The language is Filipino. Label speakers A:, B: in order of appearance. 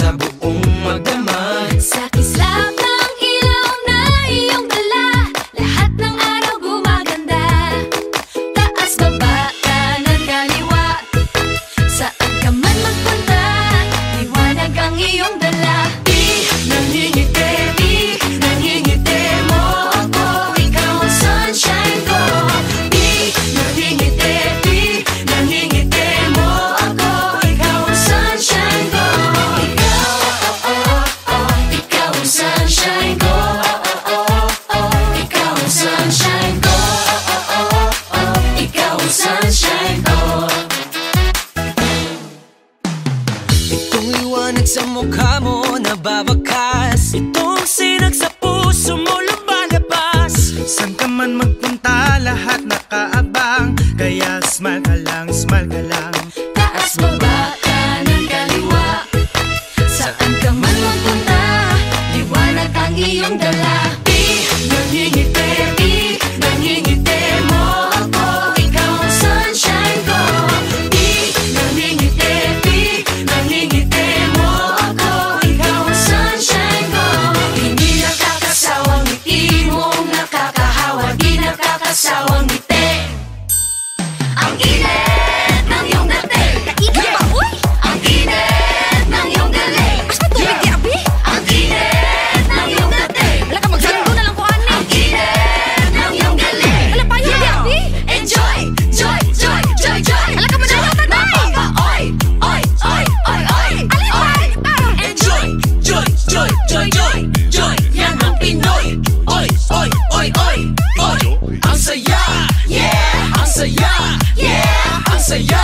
A: sa buong magdamag.
B: Sa kislap ng ilaw na iyong dala, lahat ng araw gumaganda. Taas, baba, kanan, kaliwa, saan ka man magpunta, liwanag ang iyong dala. Di nangingiti, di nangingiti mo ako, ikaw ang sunshine ko. Di nangingiti, di nangingiti mo ako, ikaw ang sunshine ko. Ikaw, oh, oh, oh, ikaw ang sunshine ko. Oh, oh, oh, ikaw ang sunshine ko. Oh, oh, oh, ikaw ang sunshine ko.
A: Itong liwanag sa mukha mo nababakas, itong sinag sa puso mo lumalabas.
C: Saan ka man magpunta, lahat nakaabang, kaya smile ka lang, smile ka lang.
B: Taas, baba, kanan, kaliwa, saan ka man magpunta, liwanag ang iyong dala. Di nangingiti, di nangingiti mo ako, ikaw ang sunshine ko. Di nangingiti, di nangingiti mo ako, ikaw ang sunshine ko. Hindi nakakasawang ngiti mo, nakakahawa, di nakakasawang ngiti. Ang init ng iyong dating, naigat ba, uy? Ang init ng iyong galing. Asa to, di abi? Ang init ng iyong dating. Wala ka magsaludo na lang ko, ani. Ang init ng iyong galing. Wala pa yun, di abi? Enjoy, joy, joy, joy, joy. Wala ka madalatan, ay. Oy, oy, oy, oy, oy. Alin pa?
A: Enjoy, joy, joy, joy, joy, joy. Yan ang Pinoy. Oy, oy, oy, oy, oy. Ang saya, yeah. Ang saya, yeah. Ang saya,